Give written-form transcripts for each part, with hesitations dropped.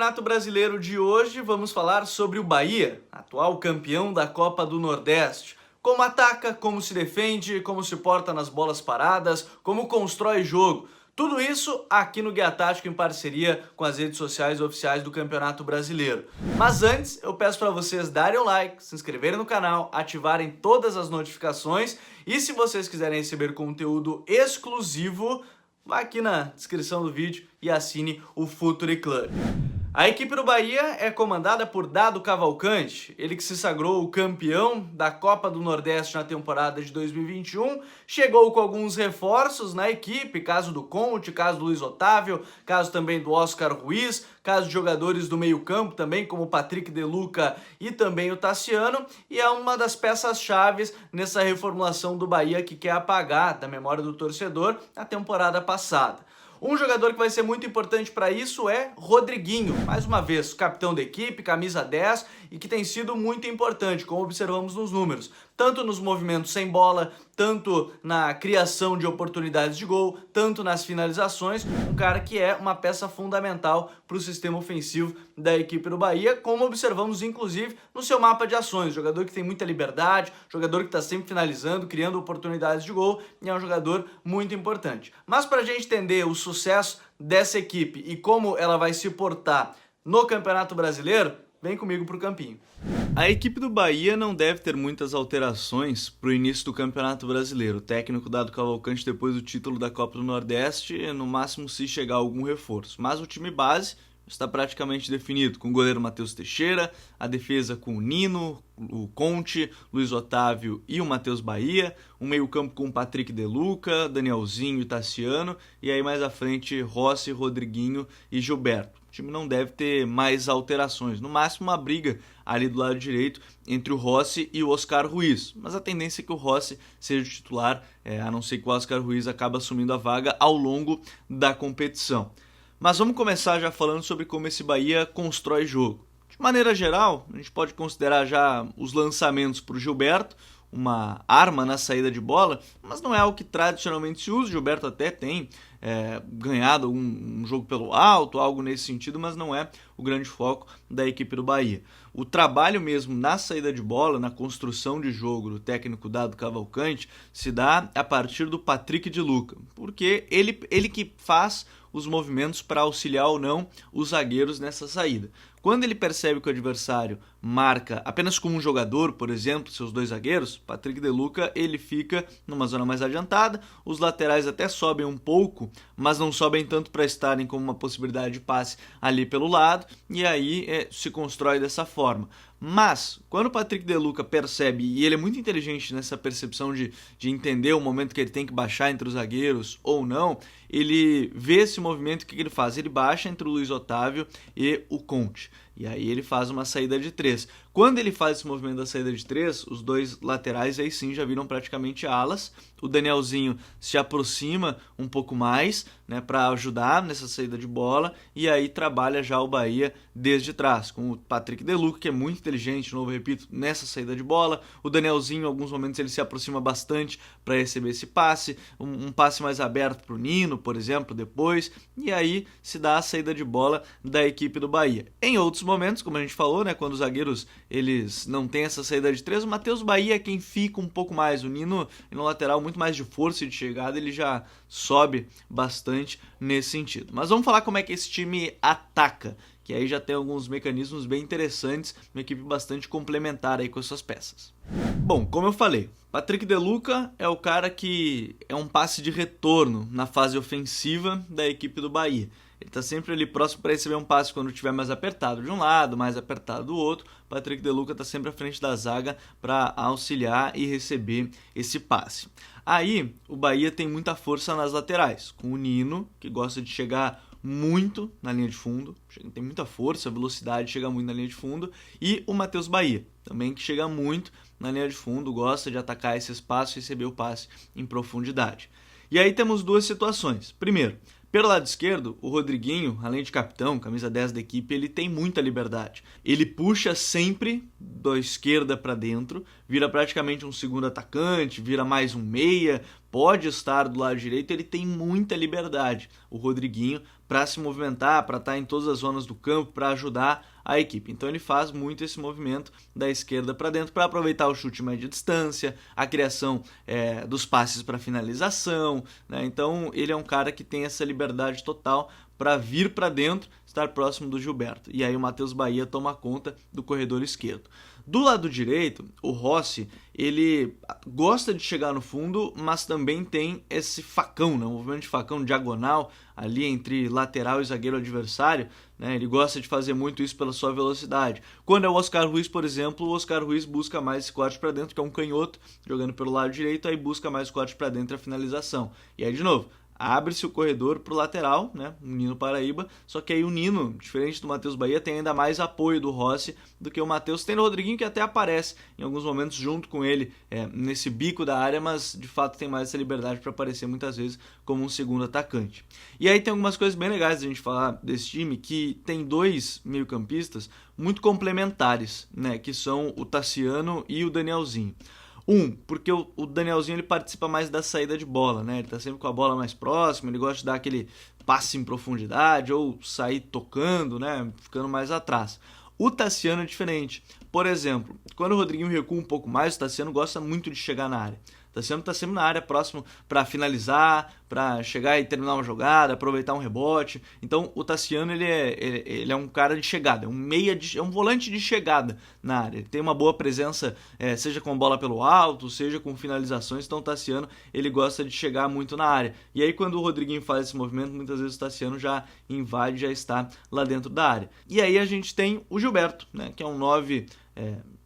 Campeonato Brasileiro de hoje, vamos falar sobre o Bahia, atual campeão da Copa do Nordeste. Como ataca, como se defende, como se porta nas bolas paradas, como constrói jogo. Tudo isso aqui no Guia Tático em parceria com as redes sociais oficiais do Campeonato Brasileiro. Mas antes, eu peço para vocês darem um like, se inscreverem no canal, ativarem todas as notificações e se vocês quiserem receber conteúdo exclusivo, vá aqui na descrição do vídeo e assine o Futuri Club. A equipe do Bahia é comandada por Dado Cavalcante, ele que se sagrou o campeão da Copa do Nordeste na temporada de 2021, chegou com alguns reforços na equipe, caso do Conte, caso do Luiz Otávio, caso também do Oscar Ruiz, caso de jogadores do meio campo também, como o Patrick De Luca e também o Tassiano, e é uma das peças-chaves nessa reformulação do Bahia que quer apagar da memória do torcedor a temporada passada. Um jogador que vai ser muito importante para isso é Rodriguinho, mais uma vez, capitão da equipe, camisa 10 e que tem sido muito importante, como observamos nos números, tanto nos movimentos sem bola, tanto na criação de oportunidades de gol, tanto nas finalizações, um cara que é uma peça fundamental para o sistema ofensivo da equipe do Bahia, como observamos inclusive no seu mapa de ações, jogador que tem muita liberdade, jogador que está sempre finalizando, criando oportunidades de gol e é um jogador muito importante. Mas para a gente entender o sucesso dessa equipe e como ela vai se portar no Campeonato Brasileiro, vem comigo pro campinho. A equipe do Bahia não deve ter muitas alterações para o início do Campeonato Brasileiro. O técnico Dado Cavalcante, depois do título da Copa do Nordeste, no máximo se chegar algum reforço. Mas o time base está praticamente definido, com o goleiro Matheus Teixeira, a defesa com o Nino, o Conte, Luiz Otávio e o Matheus Bahia, um meio-campo com o Patrick De Luca, Danielzinho e Tassiano, e aí mais à frente Rossi, Rodriguinho e Gilberto. O time não deve ter mais alterações, no máximo uma briga ali do lado direito entre o Rossi e o Oscar Ruiz, mas a tendência é que o Rossi seja o titular, a não ser que o Oscar Ruiz acabe assumindo a vaga ao longo da competição. Mas vamos começar já falando sobre como esse Bahia constrói jogo. De maneira geral, a gente pode considerar já os lançamentos para o Gilberto, uma arma na saída de bola, mas não é algo que tradicionalmente se usa. O Gilberto até tem ganhado um jogo pelo alto, algo nesse sentido, mas não é o grande foco da equipe do Bahia. O trabalho mesmo na saída de bola, na construção de jogo do técnico Dado Cavalcante, se dá a partir do Patrick De Luca, porque ele que faz os movimentos para auxiliar ou não os zagueiros nessa saída. Quando ele percebe que o adversário marca apenas com um jogador, por exemplo, seus dois zagueiros, Patrick De Luca, ele fica numa zona mais adiantada, os laterais até sobem um pouco, mas não sobem tanto para estarem como uma possibilidade de passe ali pelo lado, e aí se constrói dessa forma. Mas, quando o Patrick De Luca percebe, e ele é muito inteligente nessa percepção de entender o momento que ele tem que baixar entre os zagueiros ou não, ele vê esse movimento, o que ele faz? Ele baixa entre o Luiz Otávio e o Conte. E aí ele faz uma saída de 3. Quando ele faz esse movimento da saída de 3, os dois laterais aí sim já viram praticamente alas. O Danielzinho se aproxima um pouco mais, para ajudar nessa saída de bola. E aí trabalha já o Bahia desde trás, com o Patrick De Luca, que é muito inteligente, de novo repito, nessa saída de bola. O Danielzinho, em alguns momentos, ele se aproxima bastante para receber esse passe. Um passe mais aberto para o Nino, por exemplo, depois. E aí se dá a saída de bola da equipe do Bahia. Em outros momentos, como a gente falou, quando os zagueiros eles não têm essa saída de 3, o Matheus Bahia é quem fica um pouco mais. O Nino, no lateral, muito mais de força e de chegada, ele já sobe bastante nesse sentido. Mas vamos falar como é que esse time ataca, que aí já tem alguns mecanismos bem interessantes, uma equipe bastante complementar aí com as suas peças. Bom, como eu falei, Patrick De Luca é o cara que é um passe de retorno na fase ofensiva da equipe do Bahia. Ele está sempre ali próximo para receber um passe quando estiver mais apertado de um lado, mais apertado do outro. Patrick De Luca está sempre à frente da zaga para auxiliar e receber esse passe. Aí o Bahia tem muita força nas laterais, com o Nino, que gosta de chegar muito na linha de fundo, tem muita força, velocidade, chega muito na linha de fundo, e o Matheus Bahia, também que chega muito na linha de fundo, gosta de atacar esse espaço e receber o passe em profundidade. E aí temos duas situações. Primeiro, pelo lado esquerdo, o Rodriguinho, além de capitão, camisa 10 da equipe, ele tem muita liberdade. Ele puxa sempre da esquerda para dentro, vira praticamente um segundo atacante, vira mais um meia, pode estar do lado direito, ele tem muita liberdade, o Rodriguinho, para se movimentar, para estar em todas as zonas do campo, para ajudar a equipe. Então ele faz muito esse movimento da esquerda para dentro para aproveitar o chute média distância, a criação dos passes para finalização, né? Então ele é um cara que tem essa liberdade total para vir para dentro, estar próximo do Gilberto. E aí o Matheus Bahia toma conta do corredor esquerdo. Do lado direito, o Rossi, ele gosta de chegar no fundo, mas também tem esse facão, né? Um movimento de facão diagonal ali entre lateral e zagueiro adversário, né? Ele gosta de fazer muito isso pela sua velocidade. Quando é o Oscar Ruiz, por exemplo, o Oscar Ruiz busca mais esse corte para dentro, que é um canhoto, jogando pelo lado direito, aí busca mais o corte para dentro e a finalização. E aí, de novo, abre-se o corredor para o lateral, né, o Nino Paraíba, só que aí o Nino, diferente do Matheus Bahia, tem ainda mais apoio do Rossi do que o Matheus. Tem o Rodriguinho, que até aparece em alguns momentos junto com ele nesse bico da área, mas de fato tem mais essa liberdade para aparecer muitas vezes como um segundo atacante. E aí tem algumas coisas bem legais de a gente falar desse time, que tem dois meio-campistas muito complementares, né, que são o Tassiano e o Danielzinho. Porque o Danielzinho ele participa mais da saída de bola, né? Ele tá sempre com a bola mais próxima, ele gosta de dar aquele passe em profundidade ou sair tocando, né? Ficando mais atrás. O Tassiano é diferente. Por exemplo, quando o Rodriguinho recua um pouco mais, o Tassiano gosta muito de chegar na área. O Tassiano está sempre na área, próximo para finalizar, para chegar e terminar uma jogada, aproveitar um rebote. Então o Tassiano ele é um cara de chegada, é um volante de chegada na área. Ele tem uma boa presença, seja com bola pelo alto, seja com finalizações. Então o Tassiano ele gosta de chegar muito na área. E aí quando o Rodriguinho faz esse movimento, muitas vezes o Tassiano já invade, já está lá dentro da área. E aí a gente tem o Gilberto, né, que é um 9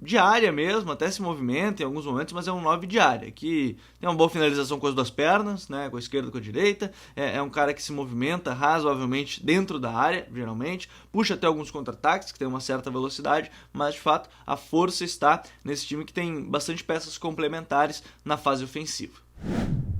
de área mesmo, até se movimenta em alguns momentos, mas é um 9 de área, que tem uma boa finalização com as duas pernas, né, com a esquerda e com a direita, é um cara que se movimenta razoavelmente dentro da área, geralmente, puxa até alguns contra-ataques, que tem uma certa velocidade, mas de fato a força está nesse time que tem bastante peças complementares na fase ofensiva.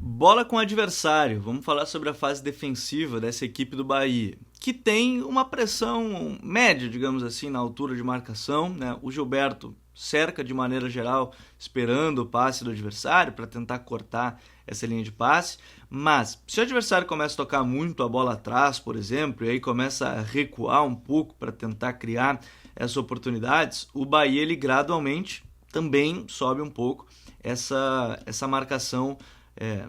Bola com o adversário, vamos falar sobre a fase defensiva dessa equipe do Bahia, que tem uma pressão média, digamos assim, na altura de marcação, né? O Gilberto cerca de maneira geral, esperando o passe do adversário para tentar cortar essa linha de passe, mas se o adversário começa a tocar muito a bola atrás, por exemplo, e aí começa a recuar um pouco para tentar criar essas oportunidades, o Bahia ele gradualmente também sobe um pouco essa marcação,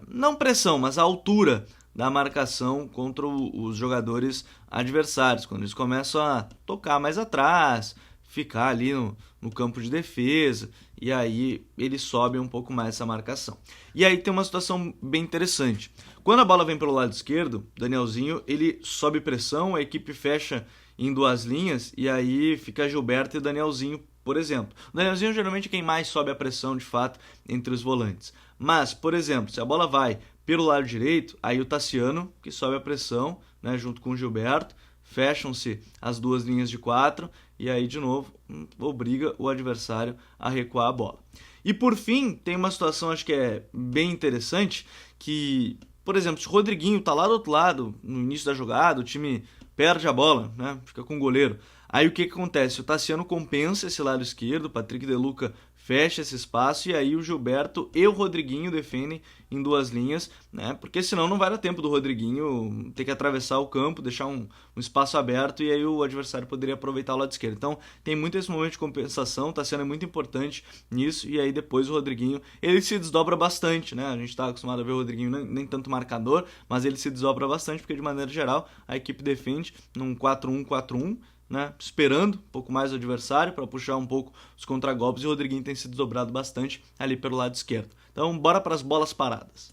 não pressão, mas a altura da marcação contra os jogadores adversários, quando eles começam a tocar mais atrás, ficar ali no campo de defesa, e aí ele sobe um pouco mais essa marcação. E aí tem uma situação bem interessante. Quando a bola vem pelo lado esquerdo, Danielzinho, ele sobe pressão, a equipe fecha em duas linhas, e aí fica Gilberto e Danielzinho, por exemplo. O Danielzinho geralmente é quem mais sobe a pressão, de fato, entre os volantes. Mas, por exemplo, se a bola vai pelo lado direito, aí o Tassiano, que sobe a pressão, né, junto com o Gilberto, fecham-se as duas linhas de 4 e aí, de novo, obriga o adversário a recuar a bola. E, por fim, tem uma situação, acho que é bem interessante, que, por exemplo, se o Rodriguinho tá lá do outro lado, no início da jogada, o time perde a bola, né, fica com o goleiro. Aí o que acontece? O Tassiano compensa esse lado esquerdo, o Patrick De Luca fecha esse espaço e aí o Gilberto e o Rodriguinho defendem em duas linhas, né? Porque senão não vai dar tempo do Rodriguinho ter que atravessar o campo, deixar um espaço aberto e aí o adversário poderia aproveitar o lado esquerdo. Então tem muito esse momento de compensação, tá sendo muito importante nisso, e aí depois o Rodriguinho, ele se desdobra bastante, né? A gente tá acostumado a ver o Rodriguinho nem tanto marcador, mas ele se desdobra bastante porque de maneira geral a equipe defende num 4-1-4-1, né, esperando um pouco mais o adversário para puxar um pouco os contragolpes, e o Rodriguinho tem se desdobrado bastante ali pelo lado esquerdo. Então bora para as bolas paradas.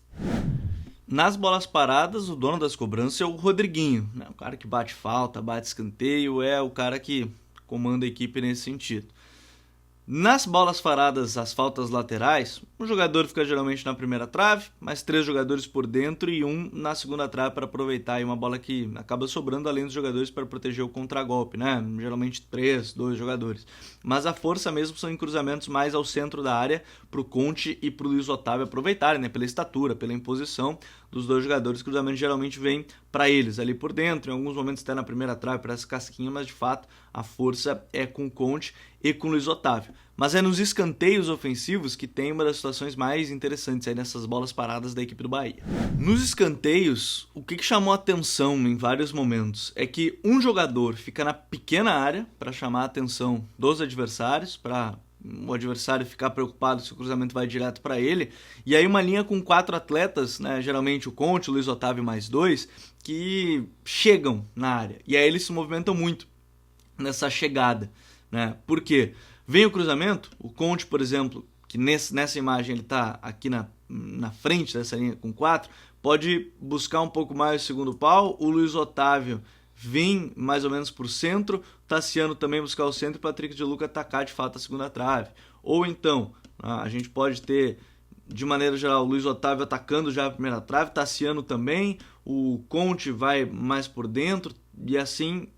Nas bolas paradas, o dono das cobranças é o Rodriguinho, né, o cara que bate falta, bate escanteio, é o cara que comanda a equipe nesse sentido. Nas bolas paradas, as faltas laterais, um jogador fica geralmente na primeira trave, mais 3 jogadores por dentro e um na segunda trave para aproveitar aí uma bola que acaba sobrando além dos jogadores para proteger o contragolpe, né? Geralmente 2 jogadores. Mas a força mesmo são em cruzamentos mais ao centro da área para o Conte e para o Luiz Otávio aproveitarem, né? Pela estatura, pela imposição dos 2 jogadores, o cruzamento geralmente vem para eles ali por dentro, em alguns momentos até na primeira trave para essa casquinha, mas de fato a força é com o Conte e com o Luiz Otávio. mas é nos escanteios ofensivos que tem uma das situações mais interessantes aí nessas bolas paradas da equipe do Bahia. Nos escanteios, o que chamou a atenção em vários momentos é que um jogador fica na pequena área para chamar a atenção dos adversários, para o adversário ficar preocupado se o cruzamento vai direto para ele, e aí uma linha com 4 atletas, né, geralmente o Conte, o Luiz Otávio mais 2, que chegam na área, e aí eles se movimentam muito nessa chegada, né? Por quê? Vem o cruzamento, o Conte, por exemplo, que nessa imagem ele está aqui na frente dessa linha com 4, pode buscar um pouco mais o segundo pau, o Luiz Otávio vem mais ou menos por centro, Tassiano também buscar o centro e o Patrick de Luca atacar de fato a segunda trave. Ou então, a gente pode ter, de maneira geral, o Luiz Otávio atacando já a primeira trave, Tassiano também, o Conte vai mais por dentro e assim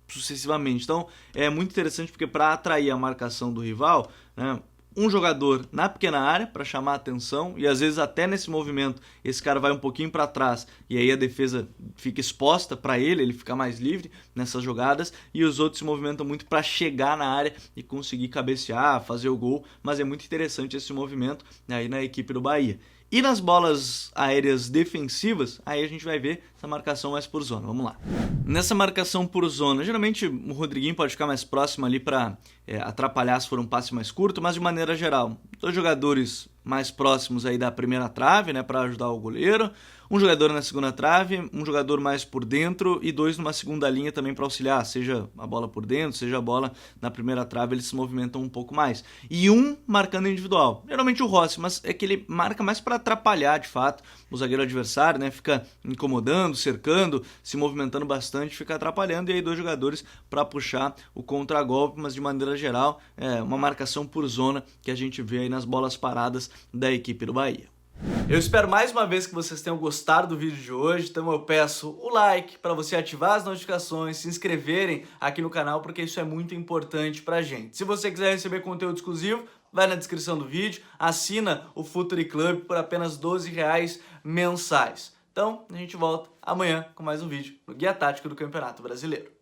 sucessivamente. Então é muito interessante porque para atrair a marcação do rival, né, um jogador na pequena área para chamar a atenção e às vezes até nesse movimento esse cara vai um pouquinho para trás e aí a defesa fica exposta para ele fica mais livre nessas jogadas e os outros se movimentam muito para chegar na área e conseguir cabecear, fazer o gol, mas é muito interessante esse movimento aí na equipe do Bahia. E nas bolas aéreas defensivas, aí a gente vai ver essa marcação mais por zona. Vamos lá. Nessa marcação por zona, geralmente o Rodriguinho pode ficar mais próximo ali para atrapalhar se for um passe mais curto, mas de maneira geral, 2 jogadores mais próximos aí da primeira trave, né, para ajudar o goleiro, um jogador na segunda trave, um jogador mais por dentro e 2 numa segunda linha também para auxiliar, seja a bola por dentro, seja a bola na primeira trave, eles se movimentam um pouco mais. E um marcando individual, geralmente o Rossi, mas é que ele marca mais para atrapalhar de fato o zagueiro adversário, né, fica incomodando, cercando, se movimentando bastante, fica atrapalhando, e aí 2 jogadores para puxar o contragolpe, mas de maneira geral é uma marcação por zona que a gente vê aí nas bolas paradas da equipe do Bahia. Eu espero mais uma vez que vocês tenham gostado do vídeo de hoje, então eu peço o like para você ativar as notificações, se inscreverem aqui no canal, porque isso é muito importante pra gente. Se você quiser receber conteúdo exclusivo, vai na descrição do vídeo, assina o Futuri Club por apenas R$12 mensais. Então, a gente volta amanhã com mais um vídeo no Guia Tático do Campeonato Brasileiro.